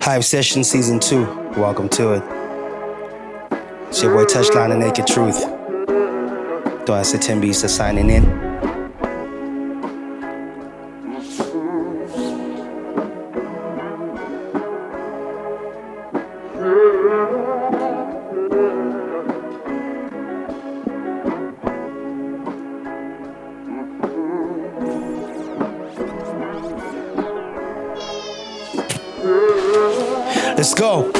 Hype Session Season 2. Welcome to it. It's your boy Touchline and Naked Truth. Kwesta Ntombela signing in. Let's go.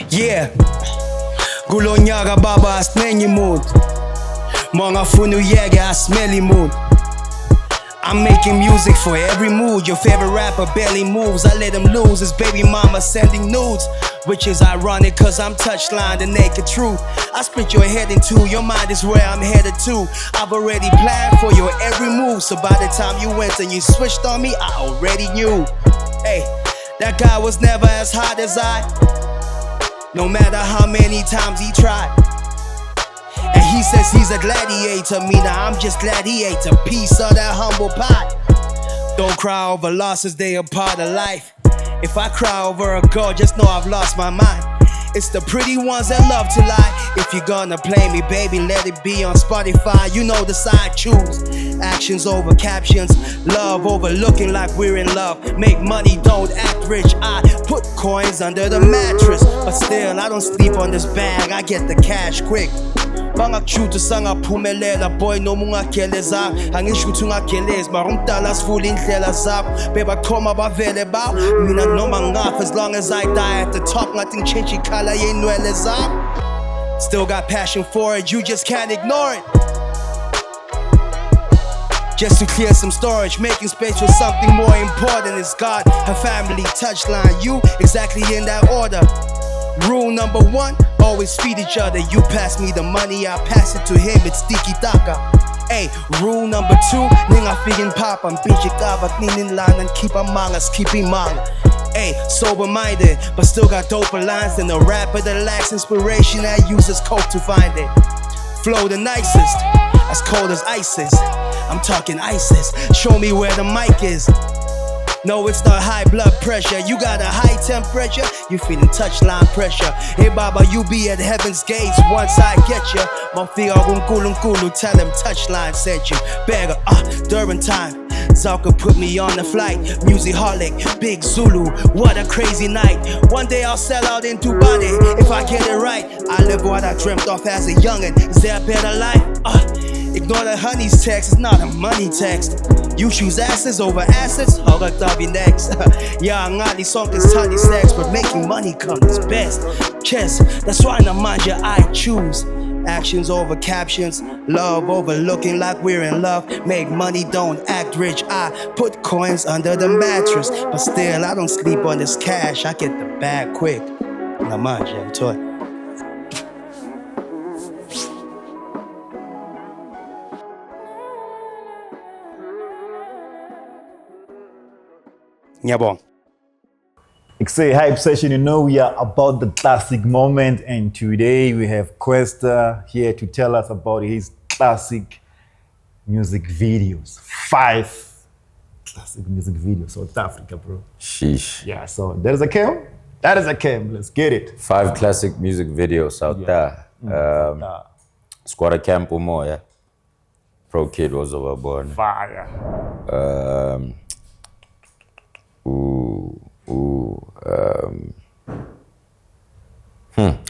Yeah. Kulo nyaka baba asinenye mood. Mga funu yege asmeli mood. I'm making music for every mood. Your favorite rapper barely moves. I let him lose. His baby mama sending nudes, which is ironic cause I'm Touchline, the naked truth. I split your head in two. Your mind is where I'm headed to. I've already planned for your every move. So by the time you went and you switched on me, I already knew. Hey, that guy was never as hot as I. No matter how many times he tried. And he says he's a gladiator. Me now I'm just glad he ate a piece of that humble pie. Don't cry over losses, they a part of life. If I cry over a girl, just know I've lost my mind. It's the pretty ones that love to lie. If you're gonna play me, baby, let it be on Spotify. You know the side choose. Actions over captions. Love over looking like we're in love. Make money, don't act rich. I put coins under the mattress. But still, I don't sleep on this bag. I get the cash quick. Bangakuchuta sangaphumelela boy noma ungageleza angisho ukuthi ungagelezi mara umdala sivula indlela zakho bebachoma bavele bawo mina noma ngafa as long as I die at the top ngathi ngichange icolor yenwele zakho. Still got passion for it, you just can't ignore it. Just to clear some storage, making space for something more important is God, her family, Touchline, you exactly in that order. Rule number 1, always feed each other. You pass me the money, I pass it to him, it's tiki taka. Hey, rule number 2, ninga figin pop, I'm busy kavak ninin lan and keep mangas, keeping manga. Hey, sober-minded, but still got doper lines than a rapper that lacks inspiration that uses coke to find it. Flow the nicest, as cold as ISIS. I'm talking ISIS, show me where the mic is. No, it's not high blood pressure. You got a high temperature, you feeling Touchline pressure. Hey Baba, you be at heaven's gates once I get ya. Mafia kulu, tell him Touchline sent you. Beggar, during time, Zalka put me on the flight. Musicaholic, Big Zulu, what a crazy night. One day I'll sell out in Dubai if I get it right. I live what I dreamt of as a youngin'. Is there a better life? Ignore the honey's text, it's not a money text. You choose asses over assets, how got that be next? Yeah, ngani song is tiny sex, but making money comes best. Chess, that's why Namanja I choose. Actions over captions, love over looking like we're in love. Make money, don't act rich. I put coins under the mattress, but still I don't sleep on this cash. I get the bag quick. Namanja, toy. Nyabong. Ik say Hype Session, you know we are about the classic moment, and today we have Kwesta here to tell us about his classic music videos. 5 classic music videos, South Africa, bro. Sheesh. Yeah, so that is a cam. That is a cam. Let's get it. 5 classic music videos out there. Squatter Camp Umo, yeah. Pro Kid was overborn. Fire.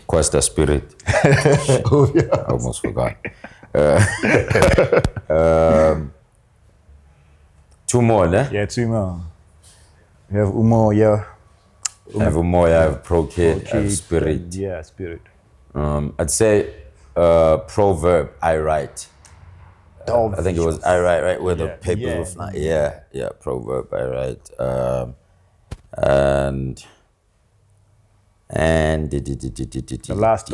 Kwesta Spirit. Oh, yeah. I almost forgot. 2 more, né? Yeah, 2 more. We have Umo, yeah. I have Umo, I have Pro Kid, I have Spirit. Yeah, Spirit. I'd say Proverb, I Write. I think it was I Write, right? Where the papers were flying. Yeah, Proverb, I Write. And the last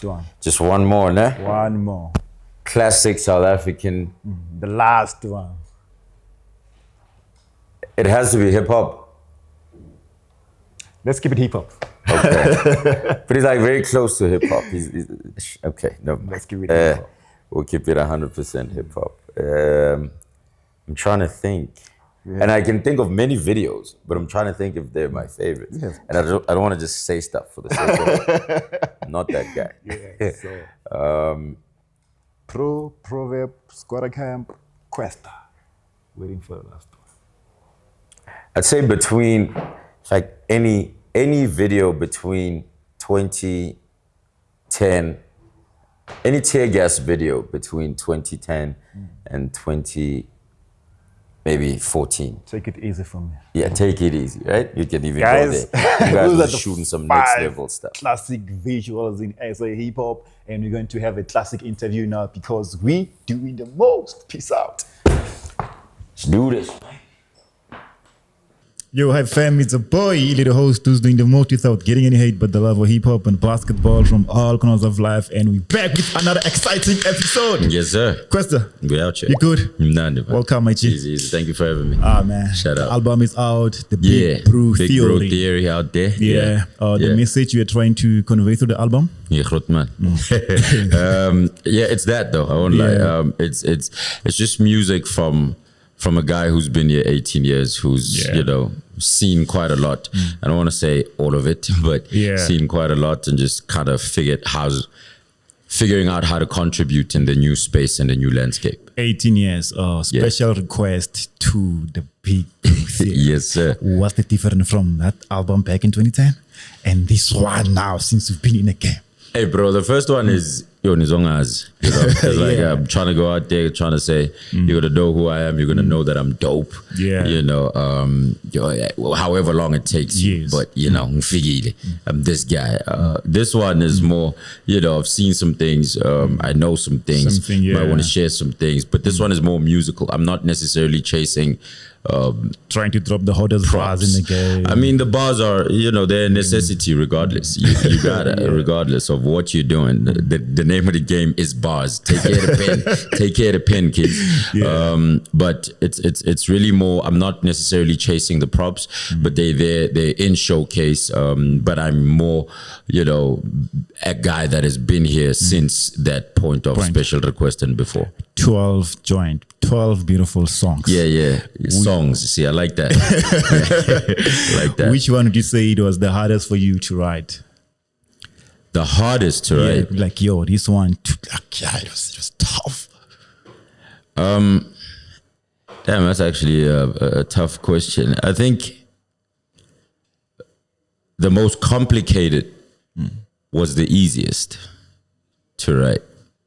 one. Just one more, né? One more. Classic South African. The last one. It has to be hip hop. Let's keep it hip hop. Okay. But he's like very close to hip hop. He's okay. No, let's keep it hip hop. We'll keep it 100% hip hop. I'm trying to think. And I can think of many videos, but I'm trying to think if they're my favorites. And I don't want to just say stuff for the sake of it. I'm not that guy. Proverb, Squatter Camp, Kwesta. Waiting for the last one. I'd say between, like any video between 2010, any tear gas video between 2010 and maybe 14. Take it easy for me. Yeah, take it easy, right? You can even Guys, go there. You guys those are are the shooting some next 5 level stuff. Classic visuals in SA hip hop, and we're going to have a classic interview now because we doing the most. Peace out. Let's do this. Yo, Hype fam, it's a boy, little host who's doing the most without getting any hate but the love of hip hop and basketball from all corners of life. And we're back with another exciting episode. Yes, sir. Kwesta, We out here. you good? None, man. Welcome, my G. Easy. Thank you for having me. Ah, man. Shout out. The album is out. The Yeah. Big Brew Big Theory. Bro Theory out there. Yeah. The message you're trying to convey through the album? Yeah, groot man. Yeah, it's that though. I won't lie. It's just music from a guy who's been here 18 years, who's seen quite a lot. I don't want to say all of it, but seen quite a lot, and just kind of figuring out how to contribute in the new space and the new landscape. 18 years. Special request to the Big Brew Theory. Yes, sir. What's the difference from that album back in 2010 and this one now since you've been in the game? Hey, bro, the first one is Nizongas. It's like I'm trying to go out there, trying to say, you're gonna know who I am. You're gonna know that I'm dope. Yeah. However long it takes you. But I'm this guy. This one is more, I've seen some things. I know some things. I want to share some things. But this one is more musical. I'm not necessarily chasing. Trying to drop the hottest bars in the game. I mean, the bars are, they're a necessity regardless. You gotta, regardless of what you're doing. The name of the game is bars. Take care of the pen. Take care of the pen, kids. But it's really more, I'm not necessarily chasing the props, but they're in showcase. But I'm more, a guy that has been here since that point of special request and before. 12 beautiful songs. Yeah. Songs. See, I like that. Like that. Which one would you say it was the hardest for you to write? The hardest to write? Like, this one, it was tough. Damn, that's actually a tough question. I think the most complicated was the easiest to write.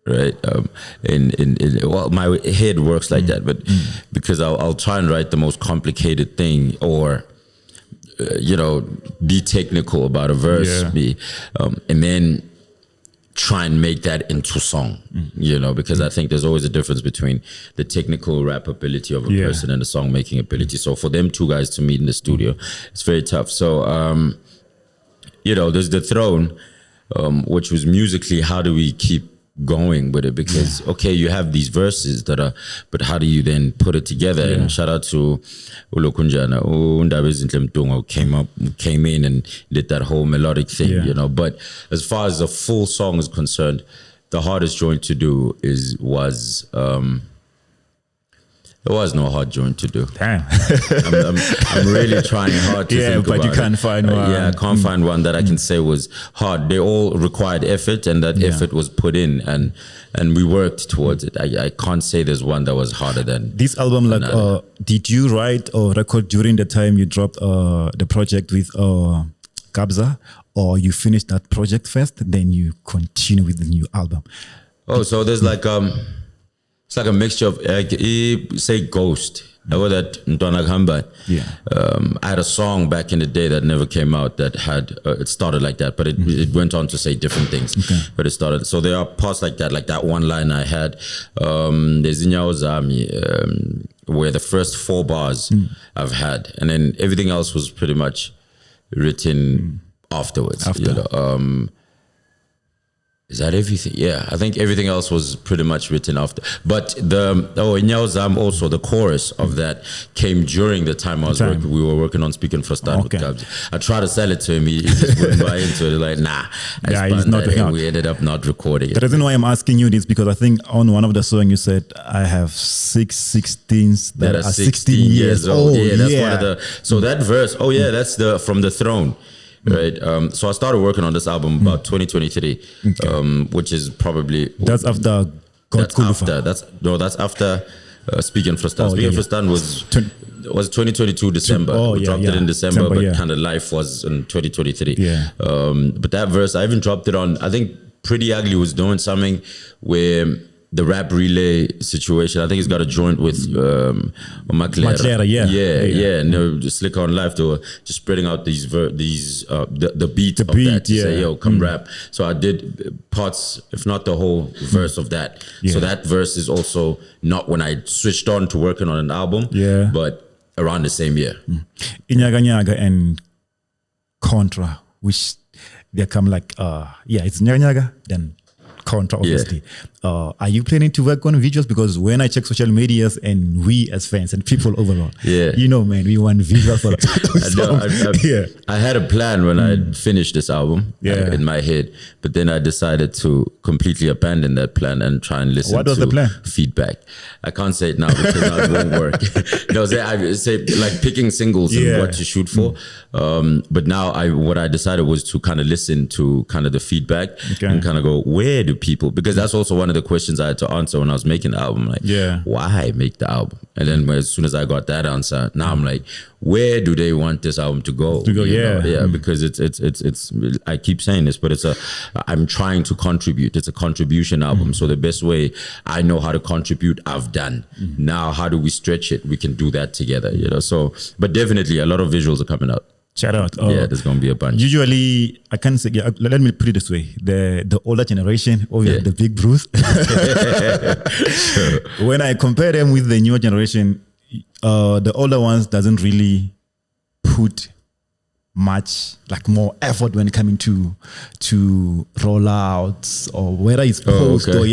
Right, well, my head works like that, but because I'll try and write the most complicated thing, or be technical about a verse, and then try and make that into song, because I think there's always a difference between the technical rap ability of a person and the song making ability. So for them two guys to meet in the studio, it's very tough. So there's The Throne, which was musically, how do we keep going with it, because you have these verses that are, but how do you then put it together? And shout out to Ulokunjana, came in and did that whole melodic thing, but as far as the full song is concerned, the hardest joint to do was there was no hard joint to do. Damn. I'm really trying hard to think about it. But you can't find one. Yeah, I can't find one that I can say was hard. They all required effort, and that effort was put in, and we worked towards it. I can't say there's one that was harder than this album. Like, did you write or record during the time you dropped the project with Kabza, or you finished that project first, then you continue with the new album? Oh, so there's like it's like a mixture of, say, Ghost. I was that Ntwana Kamba. I had a song back in the day that never came out that had, it started like that, but it went on to say different things. But it started, so there are parts like that one line I had, there's Inyawo Zami, where the first 4 bars I've had, and then everything else was pretty much written afterwards. Is that everything? Yeah, I think everything else was pretty much written after. But Inyawzam also, the chorus of that came during the time we were working on Speaking Freestyle with Kabza. I tried to sell it to him, he just wouldn't buy into it. Like, nah, he's not that, and we ended up not recording it. The reason why I'm asking you this because I think on one of the songs you said I have 6 16s that are 16 years old. Yeah, that's one of the. So that verse, that's the From the Throne. Right, so I started working on this album about 2023, which is probably that's after that's after Speaking Freestyle. Speaking Freestyle was 2022 December. We dropped it in December, but kind of life was in 2023. Yeah. But that verse, I even dropped it on. I think Pretty Ugly was doing something where the rap relay situation. I think he's got a joint with Maclera, yeah. And they were just Slick on Life. They were just spreading out the beat of that to say, yo, come rap. So I did parts, if not the whole verse of that. So that verse is also not when I switched on to working on an album, but around the same year. Inyaga Nyaga and Contra, which they come like, it's Nyaga Nyaga, then Contra, obviously. Are you planning to work on visuals? Because when I check social medias and we as fans and people overall, you know, man, we want visuals for I had a plan when I finished this album in my head, but then I decided to completely abandon that plan and try and listen to feedback. I can't say it now because now it won't work. I say like picking singles and what to shoot for. But now what I decided was to kind of listen to kind of the feedback and kind of go, where do people, because that's also one of the questions I had to answer when I was making the album. Like, why make the album? And then as soon as I got that answer, now I'm like, where do they want this album to go? Because it's I keep saying this, but I'm trying to contribute. It's a contribution album. So the best way I know how to contribute, I've done. Now, how do we stretch it? We can do that together, you know? So, but definitely a lot of visuals are coming out. Shout out. There's going to be a bunch. Usually, I can say, let me put it this way. The older generation, the big Bruce. When I compare them with the newer generation, the older ones doesn't really put much, like more effort when coming to rollouts or whether it's post or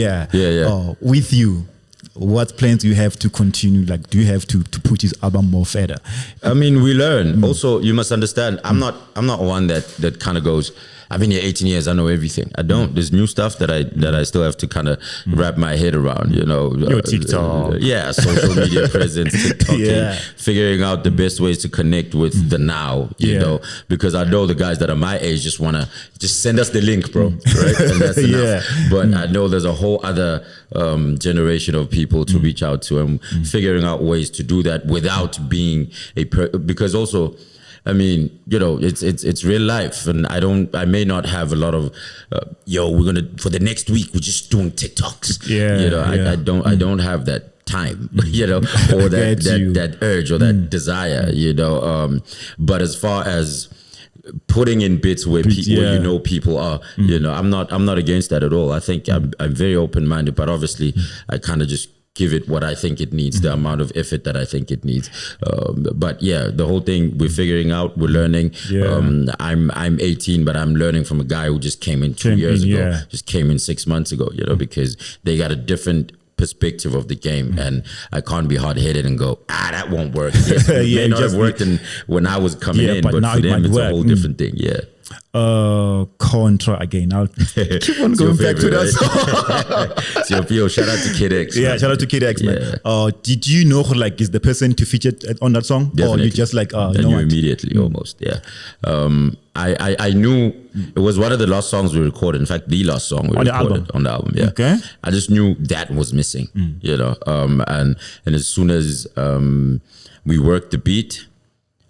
with you. What plans do you have to continue? Like, do you have to push this album more further? I mean, we learn. Also, you must understand, I'm not one that kind of goes, I've been here 18 years, I know everything. I don't. There's new stuff that I still have to kind of wrap my head around, you know. Your TikTok. Social media presence, TikTok, figuring out the best ways to connect with the now, you know, because I know the guys that are my age just want to just send us the link, bro, right? And that's enough. But I know there's a whole other generation of people to reach out to, and figuring out ways to do that without being because also, I mean, you know, it's real life, and I may not have a lot of, for the next week we're just doing TikToks. I don't have that time, you know, or that urge or that desire, you know. But as far as putting in bits where you know people are, you know, I'm not against that at all. I think I'm very open-minded, but obviously I kind of just give it what I think it needs, the amount of effort that I think it needs. But the whole thing we're figuring out, we're learning. I'm 18, but I'm learning from a guy who just came in 2 years ago, just came in 6 months ago, you know, because they got a different perspective of the game, and I can't be hard-headed and go, that won't work. Yes, it may not have worked when I was coming in, but for them it's a whole different thing. Contra again. I'll keep on going back to that song. Shout out to Kid X. Shout out to Kid X, man. Did you know is the person to feature on that song? Definitely. Or you just like I knew immediately, almost. I knew it was one of the last songs we recorded. In fact, the last song we recorded on the album. Okay. I just knew that was missing, you know. And as soon as we worked the beat,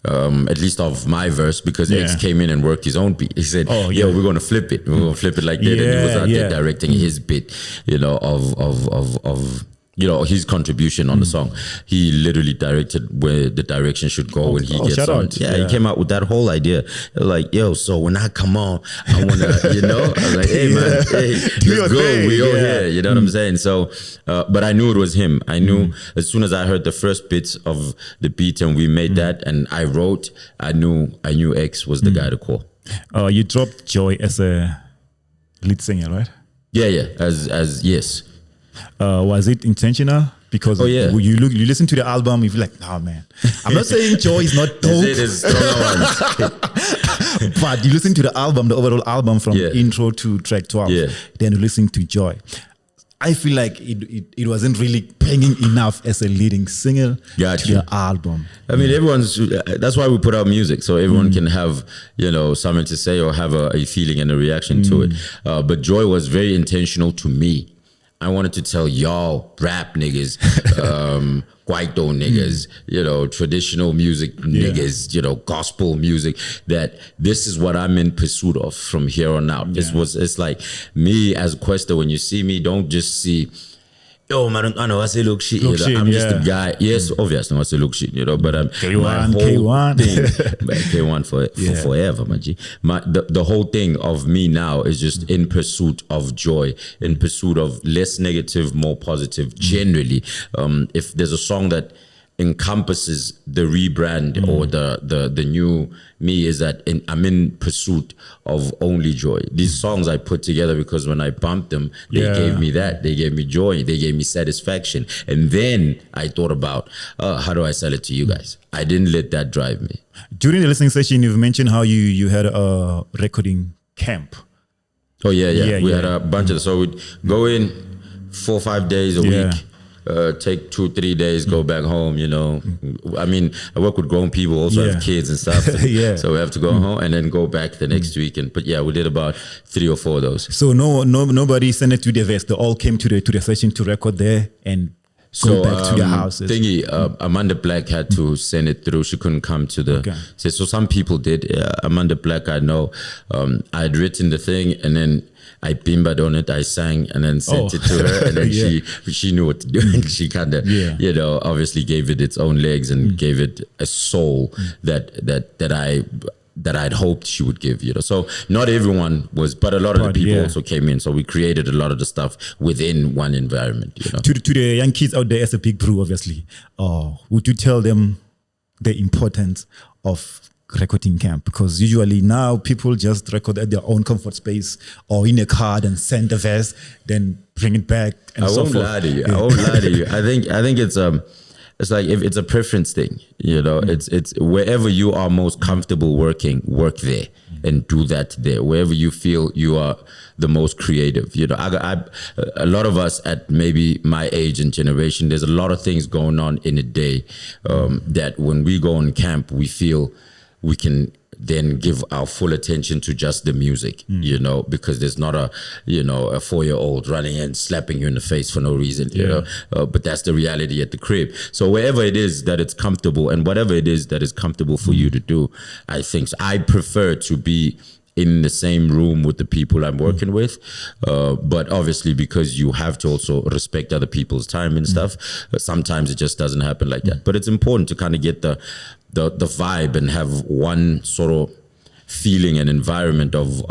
at least of my verse, because X came in and worked his own beat. He said, we're going to flip it. We're going to flip it like that. And he was out there directing his bit, you know, of you know, his contribution on the song. He literally directed where the direction should go when he gets on. He came out with that whole idea. Like, so when I come on, I want to, you know, I was like, hey man, let's go. We all here. You know what I'm saying? So, but I knew it was him. I knew as soon as I heard the first bits of the beat and we made that and I wrote, I knew X was the guy to call. You dropped Joy as a lead singer, right? Yeah. As yes. Was it intentional? Because you listen to the album, you feel like, oh man, I'm not saying Joy is not dope. There's stronger ones. But you listen to the album, the overall album from intro to track 12. Then you listen to Joy. I feel like it wasn't really banging enough as a leading single to the album. I mean, that's why we put out music, so everyone can have, something to say or have a feeling and a reaction to it. But Joy was very intentional to me. I wanted to tell y'all rap niggas, Kwaito niggas, traditional music niggas, gospel music, that this is what I'm in pursuit of from here on out. It's like me as Kwesta, when you see me, don't just see, yo, man, I know I say look shit. I'm just a guy. Yes, obviously I say look shit, but I'm K1 thing, K1 for forever, man. The whole thing of me now is just in pursuit of joy, in pursuit of less negative, more positive. Generally, if there's a song that encompasses the rebrand or the new me, is that I'm in pursuit of only joy. These songs I put together because when I bumped them, they gave me that. They gave me joy. They gave me satisfaction. And then I thought about, how do I sell it to you guys? I didn't let that drive me. During the listening session, you've mentioned how you had a recording camp. Oh, yeah. We had a bunch of, so we'd go in 4 or 5 days a week. Take 2-3 days, go back home, I mean, I work with grown people, also have kids and stuff. So we have to go home and then go back the next week. But we did about 3 or 4 of those. So nobody sent it to the West. They all came to the session to record there and go back to their houses. Amanda Black had to send it through. She couldn't come to the. So some people did. Amanda Black, I know. I had written the thing and then I bimbaed on it, I sang and then sent it to her, and then she knew what to do, and she kind of, obviously gave it its own legs and gave it a soul that I'd hoped she would give, So not everyone was, but a lot of the people also came in. So we created a lot of the stuff within one environment, To the young kids out there as a big brew, obviously, would you tell them the importance of recording camp? Because usually now people just record at their own comfort space or in a car and send the verse, then bring it back and so forth. I won't lie to you. I think it's like, if it's a preference thing, it's wherever you are most comfortable working, work there and do that there. Wherever you feel you are the most creative, a lot of us at maybe my age and generation, there's a lot of things going on in a day that when we go on camp, we feel we can then give our full attention to just the music, because there's not a 4-year-old running and slapping you in the face for no reason, but that's the reality at the crib. So wherever it is that it's comfortable and whatever it is that is comfortable for you to do, I think I prefer to be in the same room with the people I'm working with, but obviously because you have to also respect other people's time and stuff, sometimes it just doesn't happen like that. But it's important to kind of get the vibe and have one sort of feeling and environment of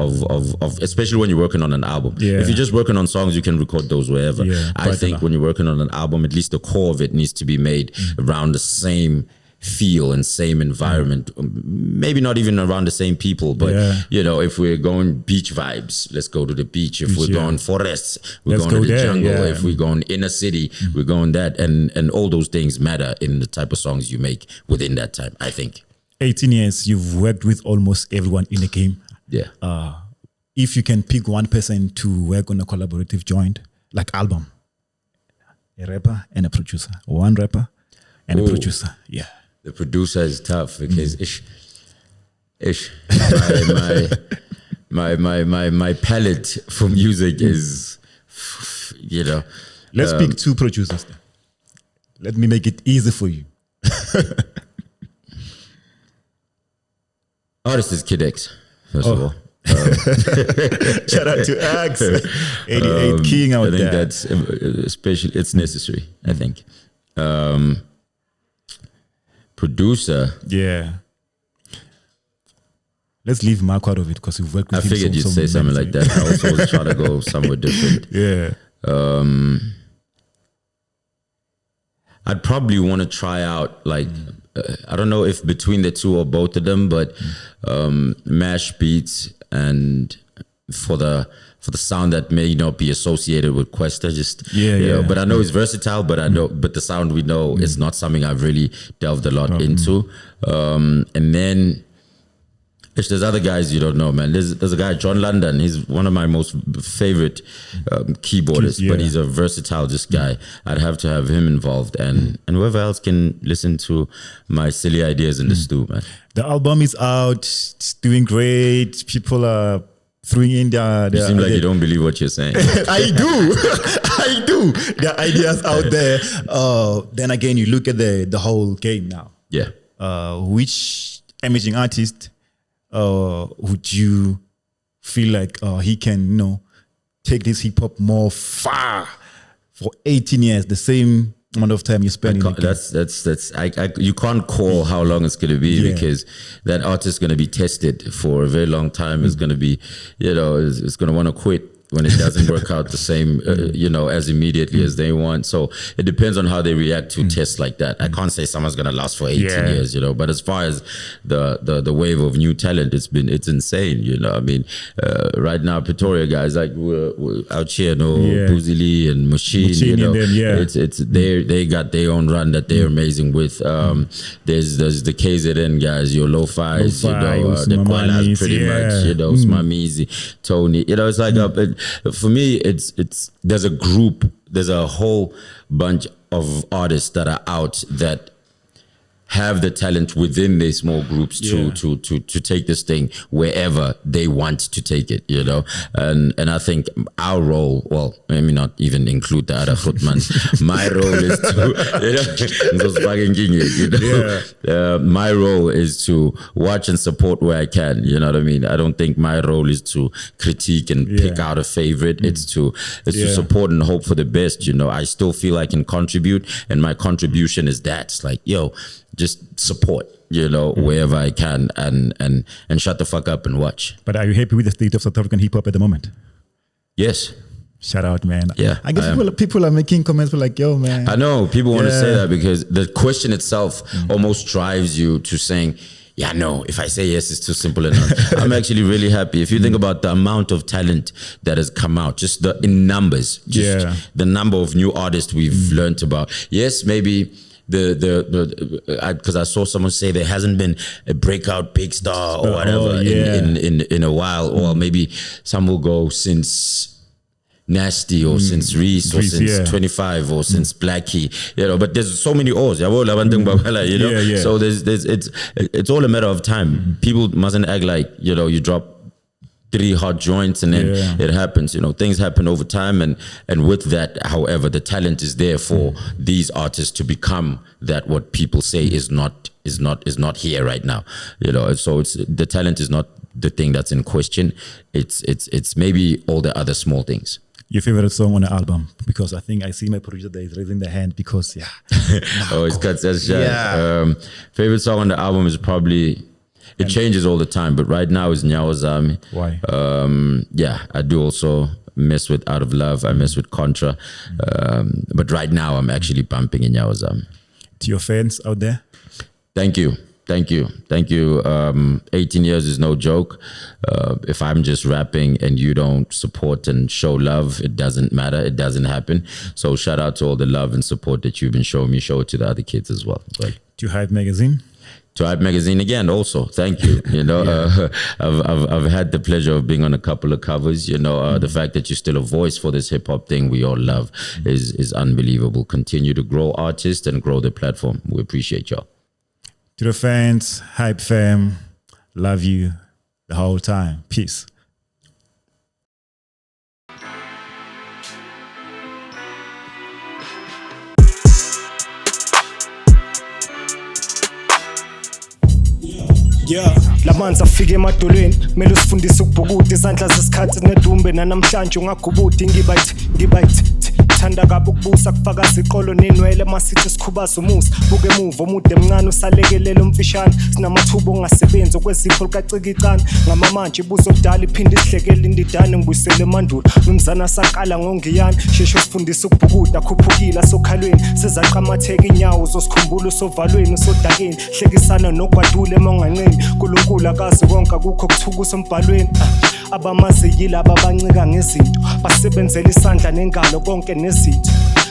especially when you're working on an album. If you're just working on songs, you can record those wherever. I think when you're working on an album, at least the core of it needs to be made around the same feel and same environment, maybe not even around the same people, but if we're going beach vibes, let's go to the beach. If we're going forests, we're going to the jungle. If we're going inner city, we're going that, and all those things matter in the type of songs you make within that time, I think. 18 years, you've worked with almost everyone in the game. If you can pick one person to work on a collaborative joint, like album, a rapper and a producer, one rapper and a producer, The producer is tough because my palette for music is, Let's pick 2 producers then. Let me make it easy for you. Artist is Kid X, first of all. Shout out to X, 88 King out there. I think that's especially, it's necessary, I think. Producer. Let's leave Mark out of it because we've worked with him. I figured you'd say something like that. I also was trying to go somewhere different. I'd probably want to try out I don't know if between the two or both of them, but Mash Beats and for the for the sound that may not be associated with Kwesta. But I know he's versatile. But but the sound we know is not something I've really delved a lot into. And then there's other guys you don't know, man. There's a guy, John London. He's one of my most favorite keyboardists, but he's a versatile guy. I'd have to have him involved, and whoever else can listen to my silly ideas in the stew, man. The album is out. It's doing great. People are throwing in their You seem like you don't believe what you're saying. I do. I do. There are ideas out there. Then again, you look at the whole game now. Yeah. Which emerging artist would you feel like he can, take this hip hop more far for 18 years, the same amount of time you spend in it? You can't call how long it's going to be because that artist is going to be tested for a very long time. It's going to be, it's going to want to quit when it doesn't work out the same, as immediately as they want. So it depends on how they react to tests like that. I can't say someone's going to last for 18 years, but as far as the wave of new talent, it's insane, I mean, right now, Pretoria guys, like we're out here, Buzili and Machine, they got their own run that they're amazing with. There's the KZN guys, your Lo-Fi's, the Kwala's pretty much, Smamizi, Tony, it's like for me, it's there's a whole bunch of artists that are out that have the talent within their small groups to take this thing wherever they want to take it, and I think our role, well, let me not even include the other footmans. My role is to my role is to watch and support where I can, you know what I mean? I don't think my role is to critique and pick out a favorite. It's to support and hope for the best. I still feel I can contribute, and my contribution is that. It's like, just support, wherever I can, and shut the fuck up and watch. But are you happy with the state of South African hip hop at the moment? Yes. Shout out, man. Yeah. I guess people are making comments like, yo, man. I know people want to say that because the question itself almost drives you to saying, yeah, no, if I say yes, it's too simple enough. I'm actually really happy. If you think about the amount of talent that has come out, just in numbers, the number of new artists we've learned about. Yes, maybe because I saw someone say there hasn't been a breakout big star or whatever in a while, or maybe some will go since Nasty or since Reese or since 25 or since Blackie, but there's so many O's, so it's all a matter of time. People mustn't act like you drop 3 hot joints and then it happens. Things happen over time, and with that, however, the talent is there for these artists to become that what people say is not here right now. So it's the talent is not the thing that's in question. It's maybe all the other small things. Your favorite song on the album? Because I think I see my producer there is raising their hand because it's cuts as shot. Favorite song on the album is probably. It changes all the time, but right now is Nyawo Zami. Why? I do also mess with Out of Love. I mess with Contra. But right now, I'm actually bumping in Nyawo Zami. To your fans out there? Thank you. 18 years is no joke. If I'm just rapping and you don't support and show love, it doesn't matter. It doesn't happen. So shout out to all the love and support that you've been showing me. Show it to the other kids as well. To Hype Magazine? To Hype Magazine again, also thank you. I've had the pleasure of being on a couple of covers. The fact that you're still a voice for this hip hop thing we all love is unbelievable. Continue to grow artists and grow the platform. We appreciate y'all. To the fans, Hype fam, love you the whole time. Peace. Lamanzi afike emadolweni kumele usifundise ukubhukuda izandla zesikhathi nedumbe nanamhlanje ungagubuthi ngibayithi thanda kabi ukubusa kufakaza iqolo nenwele masithi sikhubaza umusa buke emuva omude emncane usalekelela umfishane sinamathuba ongasebenzi okwezipho likacikicana ngamamanje ibuzo dala iphinde isihlekele indidane ngibuyisele emandulo umzana sakala ngongiyana sheshe usifundise ukubhukuda khuphukile sokhalweni sezaqamatheka inyawo zosikhumbula usovalweni usodakeni hlekisana nogwadule emonganqeni kulonkulu akazi konke akukho kuthukusa umbhalweni abamaziyo laba abancika ngezinto basebenzela isandla nengalo konke nezitho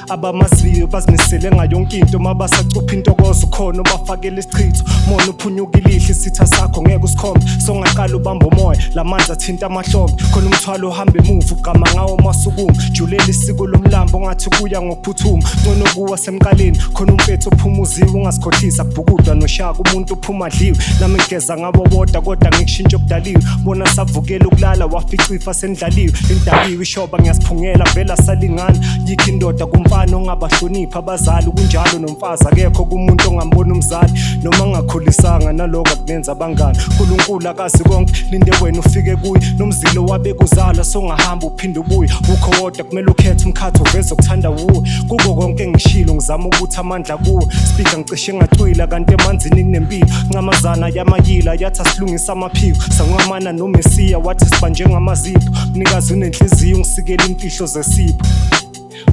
abamaziyo bazimisele ngayonke into mabasacupha intokozo khona bafakela isichitho mona uphunyuka ilihli isitha sakho ngeke usikhombe songaqala ubamba umoya lamanzi athinta amahlombe khona umthwalo ohamba emuva ugama ngawo masukuma julela isiko lomlambo ngathi kuya ngokuphuthuma ngono kuwa semqaleni khona umfethu ophumuziwe ungasikhohlisa kubhukudwa noshaka umuntu uphuma dliwe nami ngigeza ngabo bodwa kodwa ngikushintsha okudaliwe bona savukela ukulala wafica ifa sendlaliwe indakiwe ishoba ngiyasiphungela vela salingana yikho indoda kumfana ongabahlonipha abazali kunjalo nomfazi akekho kumuntu ongambona umzali noma ngakhulisanga naloko akunenza abangani uNkulunkulu akazi konke linde wena ufike kuye nomzilo wabe kuzala songahamba uphinde ubuye ukho wodwa kumele ukhethe umkhatho uveze ukuthanda wuwe kuko konke ngishilo ngizama ukuthi amandla kuwe speaker ngicishe ngacwila kanti emanzini kunempilo ncamazana yamayila yathi asilungisa amaphiko sanqamana noMesiya wathi sibanje ngamazipho mnikazi unenhliziyo ngisikela imfihlo zesipho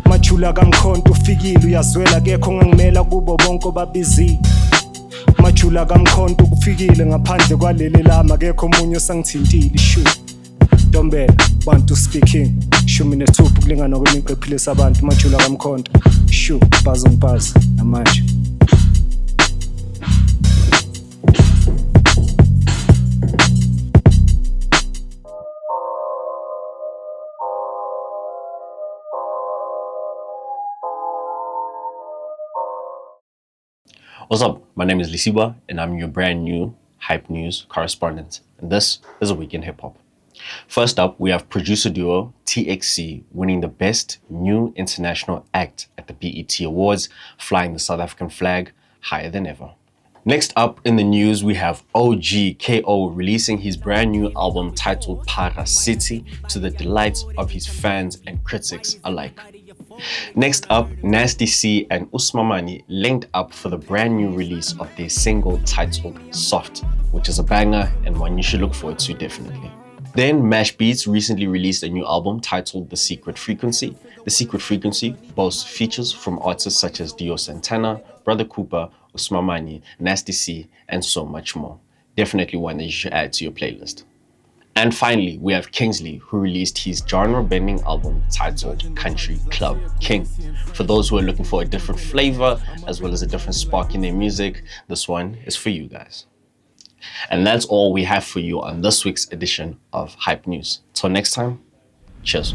majula kamkhonto ufikile uyazwela kekho ngangimela kubo bonke babizi majula kamkhonto ufikile ngaphandle kwaleli lama kekho umunye osangithintile shu Ntombela bantu speaking shumi nesithupha kulingana kwemiqephile sabantu majula kamkhonto shu bazo ngipazi namanje What's up? My name is Lisiba, and I'm your brand new Hype News correspondent. And this is a week in hip hop. First up, we have producer duo TXC winning the Best New International Act at the BET Awards, flying the South African flag higher than ever. Next up in the news, we have OG KO releasing his brand new album titled Para City to the delight of his fans and critics alike. Next up, Nasty C and Usmamani linked up for the brand new release of their single titled Soft, which is a banger and one you should look forward to definitely. Then Mash Beats recently released a new album titled The Secret Frequency. The Secret Frequency boasts features from artists such as Dio Santana, Brother Cooper, Usmamani, Nasty C, and so much more. Definitely one that you should add to your playlist. And finally, we have Kingsley, who released his genre-bending album titled Country Club King. For those who are looking for a different flavor, as well as a different spark in their music, this one is for you guys. And that's all we have for you on this week's edition of Hype News. Till next time, cheers.